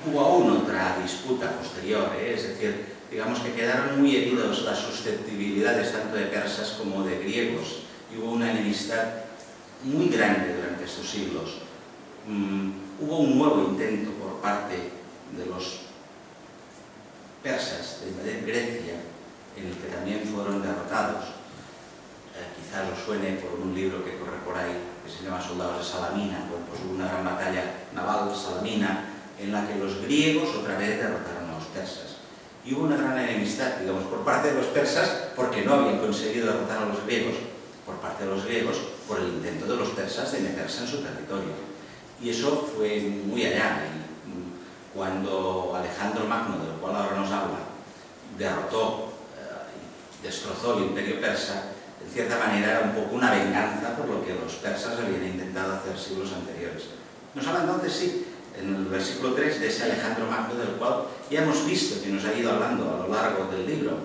Hubo aún otra disputa posterior, es decir, digamos que quedaron muy heridos las susceptibilidades tanto de persas como de griegos, y hubo una enemistad muy grande durante estos siglos. Hubo un nuevo intento por parte de los persas de invadir Grecia, en el que también fueron derrotados. Quizás os suene por un libro que corre por ahí, que se llama Soldados de Salamina. Pues hubo una gran batalla naval, Salamina, en la que los griegos otra vez derrotaron a los persas. Y hubo una gran enemistad, digamos, por parte de los persas, porque no habían conseguido derrotar a los griegos, por parte de los griegos, por el intento de los persas de meterse en su territorio. Y eso fue muy allá. Y cuando Alejandro Magno, del cual ahora nos habla, derrotó y destrozó el imperio persa, en cierta manera era un poco una venganza por lo que los persas habían intentado hacer siglos anteriores. Nos habla entonces, sí, en el versículo 3, de ese Alejandro Magno, del cual ya hemos visto que nos ha ido hablando a lo largo del libro.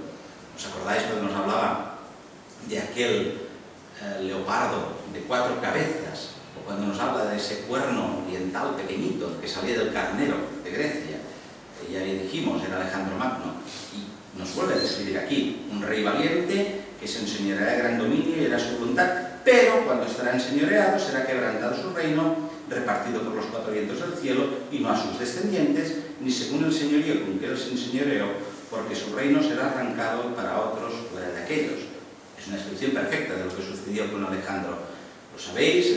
¿Os acordáis cuando nos hablaba de aquel leopardo de 4 cabezas? O cuando nos habla de ese cuerno oriental pequeñito que salía del carnero de Grecia. Ya bien dijimos, era Alejandro Magno. Y nos vuelve a describir aquí un rey valiente que se enseñoreará de gran dominio y era su voluntad, pero cuando estará enseñoreado será quebrantado su reino, repartido por los 4 vientos del cielo, y no a sus descendientes, ni según el señorío con que él se enseñoreó, porque su reino será arrancado para otros fuera de aquellos. Es una descripción perfecta de lo que sucedió con Alejandro. Lo sabéis,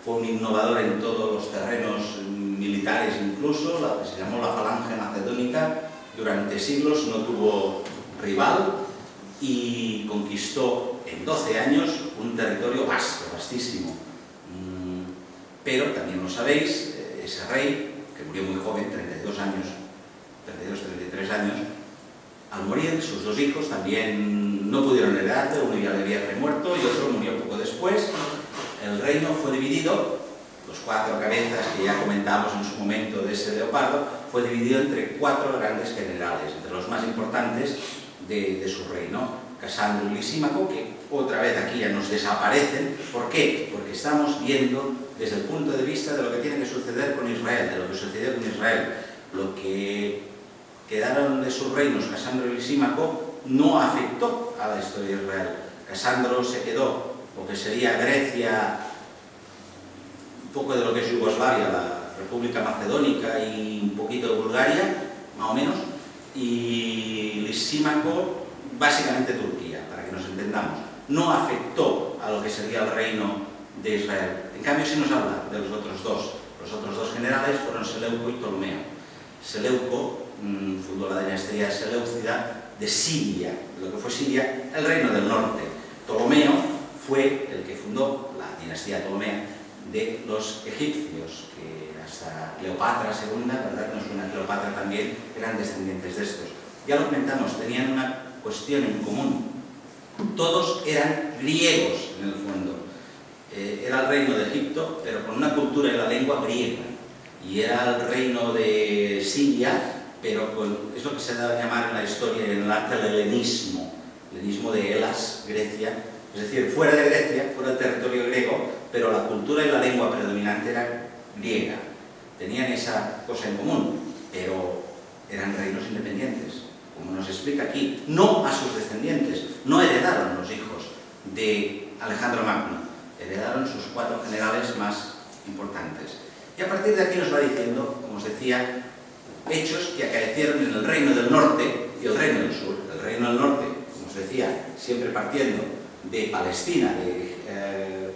fue un innovador en todos los terrenos militares, incluso, la que se llamó la falange macedónica. Durante siglos no tuvo rival y conquistó en 12 años un territorio vasto, vastísimo. Pero también lo sabéis, ese rey, que murió muy joven, 32 años, 32, 33 años, al morir sus 2 hijos también no pudieron heredarle, uno ya le había remuerto y otro murió poco después. El reino fue dividido, los 4 cabezas que ya comentamos en su momento de ese leopardo, fue dividido entre 4 grandes generales, entre los más importantes de su reino. Casandro y Lisímaco, que otra vez aquí ya nos desaparecen. ¿Por qué? Porque estamos viendo desde el punto de vista de lo que tiene que suceder con Israel, de lo que sucedió con Israel. Lo que quedaron de sus reinos, Casandro y Lisímaco, no afectó a la historia de Israel. Casandro se quedó lo que sería Grecia, un poco de lo que es Yugoslavia, la República Macedónica y un poquito de Bulgaria, más o menos, y Lisímaco básicamente Turquía, para que nos entendamos. No afectó a lo que sería el reino de Israel. En cambio, sí nos habla de los otros dos. Los otros 2 generales fueron Seleuco y Ptolomeo. Seleuco fundó la dinastía seleucida de Siria, de lo que fue Siria, el reino del norte. Ptolomeo fue el que fundó la dinastía ptolomea de los egipcios, que hasta Cleopatra II, ¿verdad? Nos suena Cleopatra también, eran descendientes de estos. Ya lo comentamos, tenían una cuestión en común. Todos eran griegos en el fondo. Era el reino de Egipto, pero con una cultura y la lengua griega. Y era el reino de Siria, pero es lo que se da a llamar en la historia y en el arte el helenismo. Helenismo de Elas, Grecia. Es decir, fuera de Grecia, fuera del territorio griego, pero la cultura y la lengua predominante era griega. Tenían esa cosa en común, pero eran reinos independientes. Como nos explica aquí, no a sus descendientes, no heredaron los hijos de Alejandro Magno, heredaron sus 4 generales más importantes. Y a partir de aquí nos va diciendo, como os decía, hechos que acaecieron en el reino del norte y el reino del sur. El reino del norte, como os decía, siempre partiendo de Palestina, de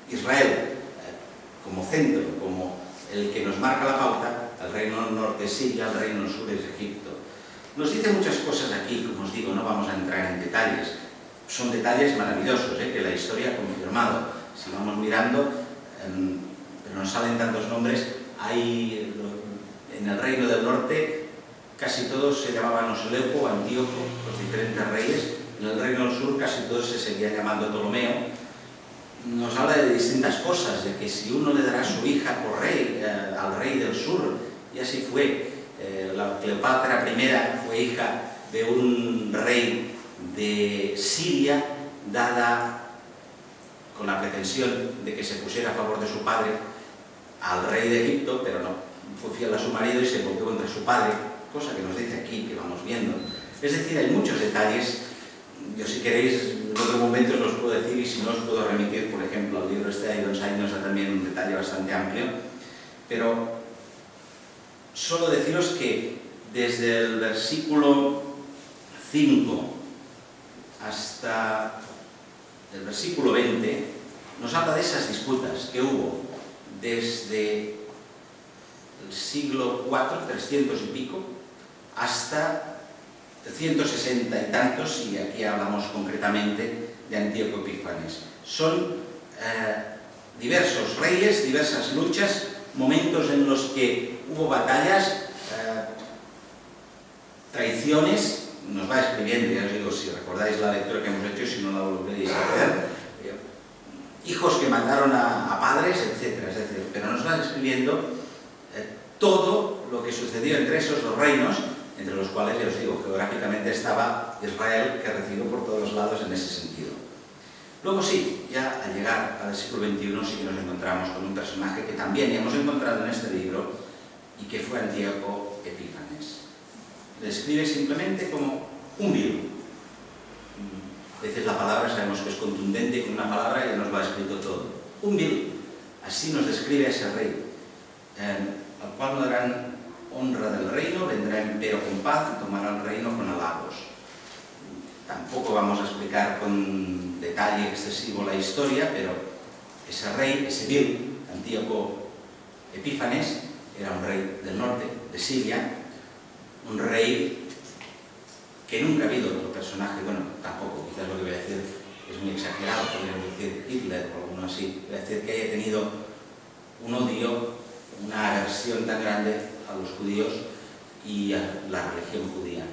Israel, como centro, como el que nos marca la pauta. El reino del norte es Siria, el reino del sur es Egipto. Nos dice muchas cosas aquí, como os digo, no vamos a entrar en detalles. Son detalles maravillosos, que la historia ha confirmado. Si vamos mirando, pero nos salen tantos nombres, hay en el reino del norte casi todos se llamaban o Seleuco o Antíoco, los diferentes reyes. En el reino del sur casi todos se seguían llamando Ptolomeo. Nos habla de distintas cosas, de que si uno le dará a su hija por rey al rey del sur, y así fue. La Cleopatra I fue hija de un rey de Siria, dada con la pretensión de que se pusiera a favor de su padre al rey de Egipto, pero no, fue fiel a su marido y se volvió contra su padre, cosa que nos dice aquí, que vamos viendo. Es decir, hay muchos detalles. Yo, si queréis, en otro momento os los puedo decir, y si no os puedo remitir, por ejemplo, al libro este de Ironside, nos da también un detalle bastante amplio, pero solo deciros que desde el versículo 5 hasta el versículo 20 nos habla de esas disputas que hubo desde el siglo IV, 300 y pico, hasta 160 y tantos, y aquí hablamos concretamente de Antíoco Epífanes. Son diversos reyes, diversas luchas, momentos en los que hubo batallas, traiciones. Nos va escribiendo, ya os digo, si recordáis la lectura que hemos hecho, si no la volveréis a ver, hijos que mataron a padres, etcétera, etcétera. Pero nos va escribiendo todo lo que sucedió entre esos 2 reinos, entre los cuales, ya os digo, geográficamente estaba Israel, que recibió por todos lados en ese sentido. Luego sí, ya al llegar al siglo XXI sí que nos encontramos con un personaje que también ya hemos encontrado en este libro y que fue Antíoco Epífanes. Le describe simplemente como un vil. A veces la palabra sabemos que es contundente, con una palabra ya nos lo ha escrito todo. Un vil. Así nos describe a ese rey, al cual no darán honra del reino, vendrá empero con paz y tomará el reino con halagos. Tampoco vamos a explicar con detalle excesivo la historia, pero ese rey, ese vil, Antíoco Epífanes, era un rey del norte, de Siria, un rey que nunca ha habido otro personaje, bueno, tampoco, quizás lo que voy a decir es muy exagerado, podríamos decir Hitler o alguno así, voy a decir que haya tenido un odio, una aversión tan grande a los judíos y a la religión judía.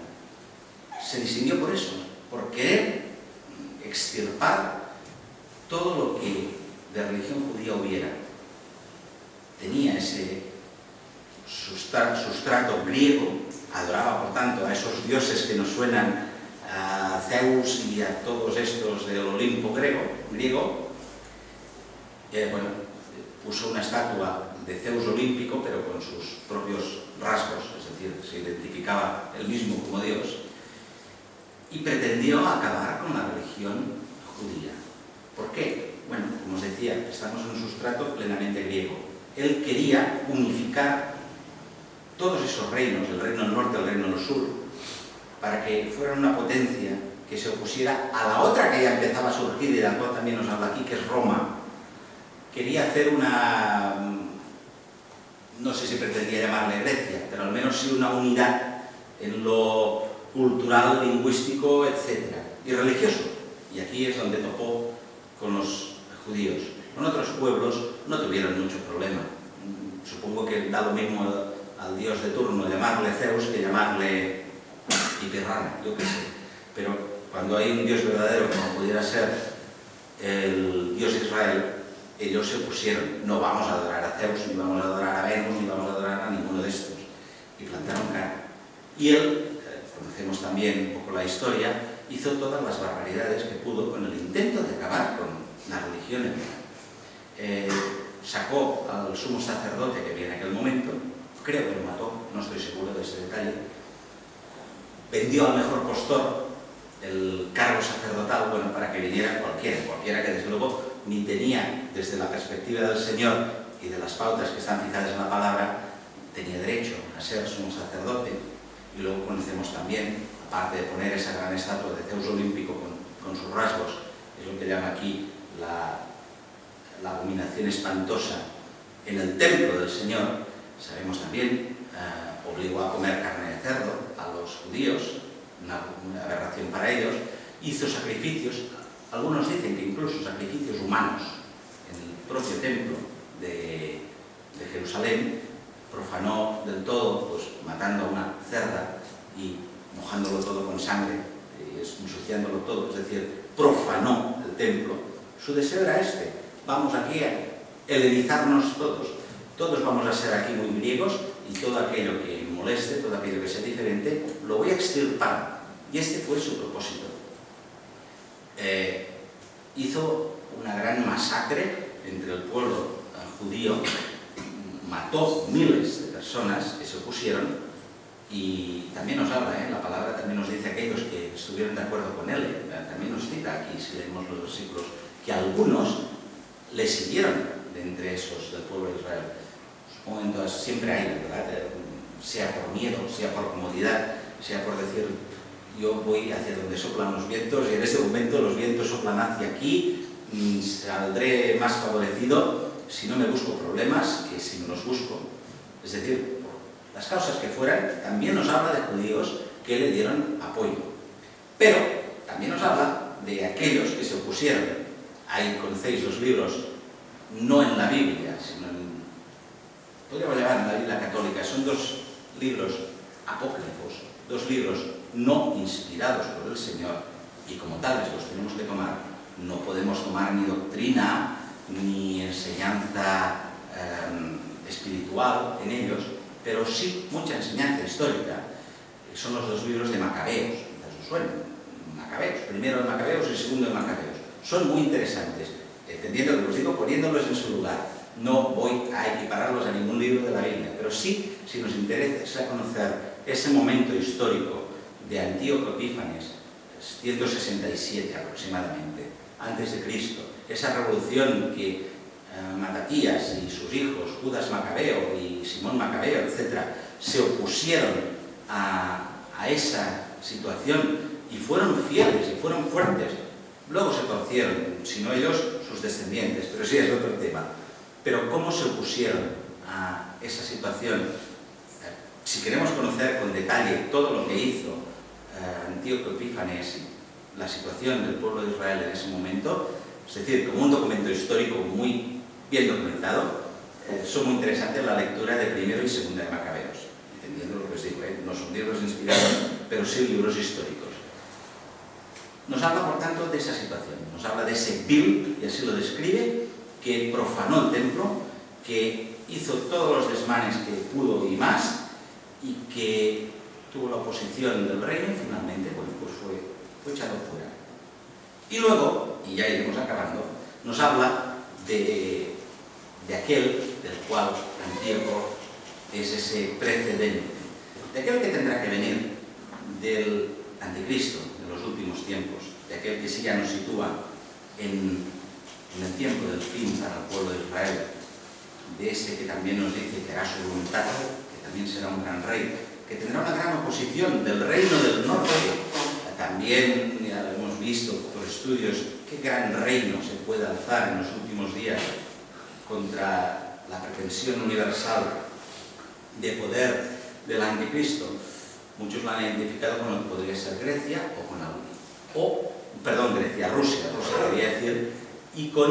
se distinguió por eso, por querer extirpar todo lo que de religión judía hubiera. Tenía ese sustrato griego, adoraba por tanto a esos dioses que nos suenan a Zeus y a todos estos del Olimpo griego. Bueno, puso una estatua de Zeus olímpico, pero con sus propios rasgos, es decir, se identificaba él mismo como Dios, y pretendió acabar con la religión judía. ¿Por qué? Bueno, como os decía, estamos en un sustrato plenamente griego. Él quería unificar todos esos reinos, el reino del norte, el reino del sur, para que fueran una potencia que se opusiera a la otra que ya empezaba a surgir y de la cual también nos habla aquí, que es Roma. Quería hacer una, no sé si pretendía llamarle Grecia, pero al menos sí una unidad en lo cultural, lingüístico, etc. y religioso. Y aquí es donde topó con los judíos. Con otros pueblos no tuvieron mucho problema. Supongo que da lo mismo al dios de turno llamarle Zeus que llamarle Hipirrana, yo qué sé. Pero cuando hay un dios verdadero, como pudiera ser el dios de Israel, ellos se opusieron. No vamos a adorar a Zeus, ni vamos a adorar a Venus, ni vamos a adorar a ninguno de estos. Y plantaron cara. Y él, conocemos también un poco la historia, hizo todas las barbaridades que pudo con el intento de acabar con la religión hebrea. Sacó al sumo sacerdote que había en aquel momento, creo que lo mató, no estoy seguro de ese detalle, vendió al mejor postor el cargo sacerdotal, bueno, para que viniera cualquiera que desde luego ni tenía, desde la perspectiva del Señor y de las pautas que están fijadas en la palabra, tenía derecho a ser sumo sacerdote. Y luego conocemos también, aparte de poner esa gran estatua de Zeus olímpico con sus rasgos, es lo que llama aquí la abominación espantosa en el templo del Señor, sabemos también, obligó a comer carne de cerdo a los judíos, una aberración para ellos, hizo sacrificios, algunos dicen que incluso sacrificios humanos en el propio templo de Jerusalén, profanó del todo, pues matando a una cerda y mojándolo todo con sangre, ensuciándolo todo, es decir, profanó el templo. Su deseo era este: vamos aquí a helenizarnos todos vamos a ser aquí muy griegos y todo aquello que moleste, todo aquello que sea diferente, lo voy a extirpar. Y este fue su propósito. Hizo una gran masacre entre el pueblo judío, mató miles de personas que se opusieron, y también nos habla, la palabra también nos dice aquellos que estuvieron de acuerdo con él, también nos cita aquí, si leemos los versículos, que algunos le siguieron de entre esos del pueblo de Israel. Supongo que entonces siempre hay, ¿verdad? Sea por miedo, sea por comodidad, sea por decir, yo voy hacia donde soplan los vientos y en este momento los vientos soplan hacia aquí, saldré más favorecido si no me busco problemas que si me los busco. Es decir, por las causas que fueran, también nos habla de judíos que le dieron apoyo. Pero también nos habla de aquellos que se opusieron. Ahí conocéis los libros, no en la Biblia, sino en, podríamos llamar en la Biblia católica, son dos libros apócrifos, dos libros no inspirados por el Señor, y como tales los tenemos que tomar. No podemos tomar ni doctrina, ni enseñanza espiritual en ellos, pero sí mucha enseñanza histórica. Son los dos libros de Macabeos, quizás os suenan. Macabeos, primero de Macabeos y segundo de Macabeos. Son muy interesantes, entendiendo que los digo poniéndolos en su lugar. No voy a equipararlos a ningún libro de la Biblia, pero sí, si nos interesa conocer ese momento histórico de Antíoco Epífanes, 167 aproximadamente, antes de Cristo, esa revolución que Matatías y sus hijos, Judas Macabeo y Simón Macabeo, etc., se opusieron a esa situación y fueron fieles y fueron fuertes. Luego se torcieron, si no ellos, sus descendientes, pero sí es otro tema. Pero ¿cómo se opusieron a esa situación? Si queremos conocer con detalle todo lo que hizo Antíoco Epífanes y la situación del pueblo de Israel en ese momento, es decir, como un documento histórico muy bien documentado, son muy interesantes la lectura de primero y segunda de Macabeos, entendiendo lo que os digo, no son libros inspirados, pero sí libros históricos. nos habla, por tanto, de esa situación. Nos habla de ese vil, y así lo describe, que profanó el templo, que hizo todos los desmanes que pudo y más, y que tuvo la oposición del reino y finalmente, bueno, pues fue echado fuera. Y luego, y ya iremos acabando, nos habla de aquel del cual Antíoco es ese precedente, de aquel que tendrá que venir, del anticristo de los últimos tiempos, de aquel que sí ya nos sitúa en el tiempo del fin para el pueblo de Israel, de ese que también nos dice que hará su voluntad, que también será un gran rey, que tendrá una gran oposición del reino del norte. También ya lo hemos visto por estudios qué gran reino se puede alzar en los últimos días contra la pretensión universal de poder del anticristo. Muchos lo han identificado con lo que podría ser Grecia o con Rusia quería decir, y con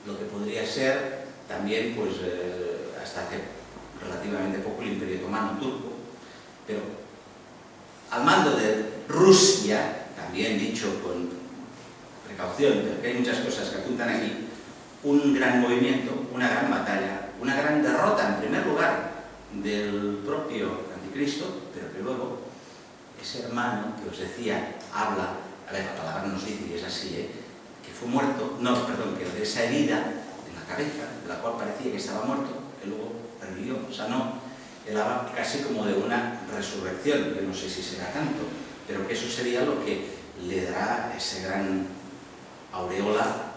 lo que podría ser también, pues hasta hace relativamente poco, el Imperio Otomano turco. Pero al mando de Rusia, también dicho con precaución, porque hay muchas cosas que apuntan aquí, un gran movimiento, una gran batalla, una gran derrota en primer lugar del propio anticristo, pero que luego ese hermano que os decía habla, a ver, la palabra nos dice, y es así, que fue muerto, que de esa herida en la cabeza, de la cual parecía que estaba muerto, que luego revivió, sanó. Él habla casi como de una resurrección, que no sé si será tanto, pero que eso sería lo que le dará ese gran aureola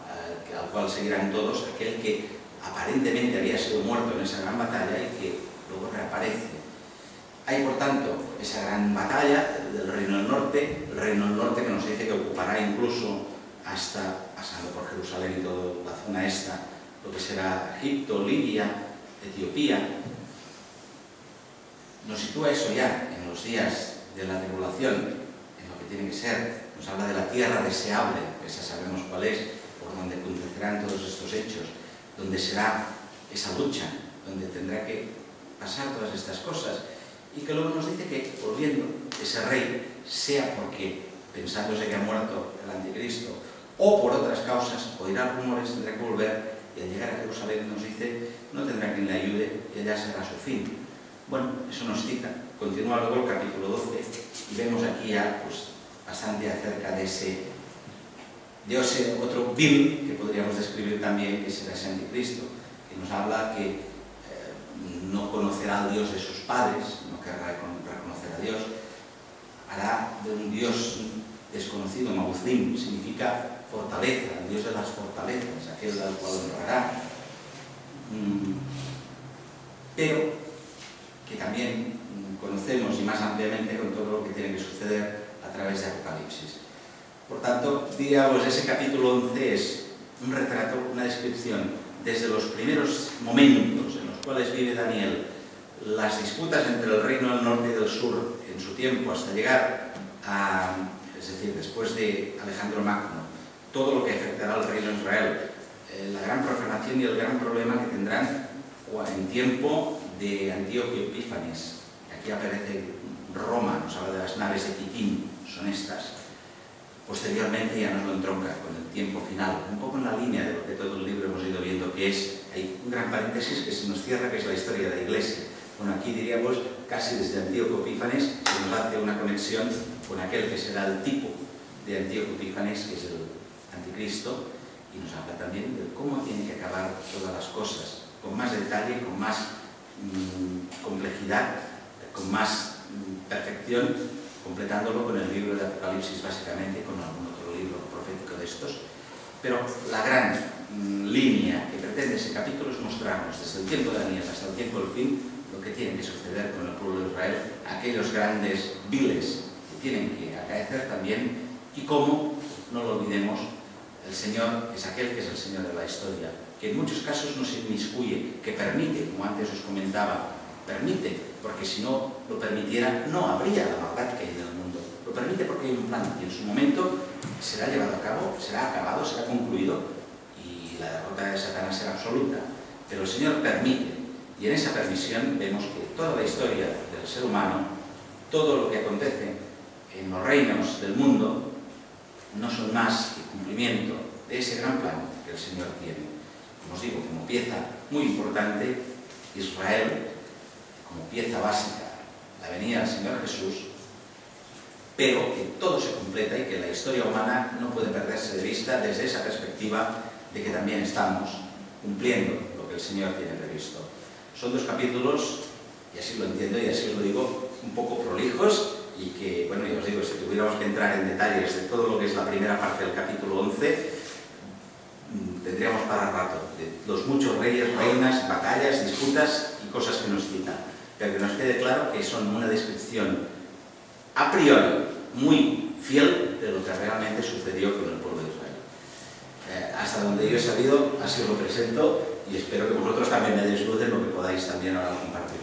al cual seguirán todos, aquel que aparentemente había sido muerto en esa gran batalla y que luego reaparece. Hay, por tanto, esa gran batalla del Reino del Norte, el Reino del Norte que nos dice que ocupará incluso hasta, pasando por Jerusalén y toda la zona esta, lo que será Egipto, Libia, Etiopía. Nos sitúa eso ya en los días de la tribulación, en lo que tiene que ser. Nos habla de la tierra deseable, que ya sabemos cuál es, por donde acontecerán todos estos hechos, donde será esa lucha, donde tendrá que pasar todas estas cosas. Y que luego nos dice que, volviendo, ese rey, sea porque pensándose que ha muerto el anticristo, o por otras causas, oirá rumores, tendrá que volver, y al llegar a Jerusalén nos dice, no tendrá quien le ayude, y allá será su fin. Bueno, eso nos cita. Continúa luego el capítulo 12, y vemos aquí ya, pues, bastante acerca de ese otro vil, que podríamos describir también, que será ese anticristo, que nos habla que no conocerá al Dios de sus padres, no querrá reconocer a Dios, hará de un Dios desconocido, Mabuzim, significa fortaleza, el Dios de las fortalezas, aquel al cual honrará, pero que también conocemos y más ampliamente con todo lo que tiene que suceder a través de Apocalipsis. Por tanto, diríamos, ese capítulo 11 es un retrato, una descripción desde los primeros momentos en los cuales vive Daniel, las disputas entre el reino del norte y del sur en su tiempo, hasta llegar a, es decir, después de Alejandro Magno, todo lo que afectará al reino de Israel, la gran profanación y el gran problema que tendrán en tiempo de Antíoco Epífanes. Aquí aparece Roma, nos habla de las naves de Quitín, son estas. Posteriormente ya nos lo entronca con el tiempo final, un poco en la línea de lo que todo el libro hemos ido viendo, que es, hay un gran paréntesis que se nos cierra, que es la historia de la Iglesia. Bueno, aquí diríamos, casi desde Antíoco Epífanes, se nos hace una conexión con aquel que será el tipo de Antíoco Epífanes, que es el anticristo, y nos habla también de cómo tienen que acabar todas las cosas, con más detalle, con más complejidad, con más perfección, completándolo con el libro de Apocalipsis, básicamente, con algún otro libro profético de estos. Pero la gran línea que pretende ese capítulo es mostrarnos, desde el tiempo de Daniel hasta el tiempo del fin, lo que tiene que suceder con el pueblo de Israel, aquellos grandes viles que tienen que acaecer también, y cómo, no lo olvidemos, el Señor es aquel que es el Señor de la historia, que en muchos casos no se inmiscuye, que permite, como antes os comentaba, permite, porque si no lo permitiera, no habría la maldad que hay en el mundo. Lo permite porque hay un plan, y en su momento será llevado a cabo, será acabado, será concluido, y la derrota de Satanás será absoluta. Pero el Señor permite, y en esa permisión vemos que toda la historia del ser humano, todo lo que acontece en los reinos del mundo, no son más que cumplimiento de ese gran plan que el Señor tiene. Como os digo, como pieza muy importante, Israel, como pieza básica, la venida del Señor Jesús, pero que todo se completa y que la historia humana no puede perderse de vista desde esa perspectiva de que también estamos cumpliendo lo que el Señor tiene previsto. Son 2 capítulos, y así lo entiendo y así os lo digo, un poco prolijos, y que, bueno, ya os digo, si tuviéramos que entrar en detalles de todo lo que es la primera parte del capítulo 11, tendríamos para rato, de los muchos reyes, reinas, batallas, disputas y cosas que nos citan. Pero que nos quede claro que son una descripción a priori muy fiel de lo que realmente sucedió con el pueblo de Israel. Hasta donde yo he sabido, así os lo presento, y espero que vosotros también me deis luz en lo que podáis también ahora compartir.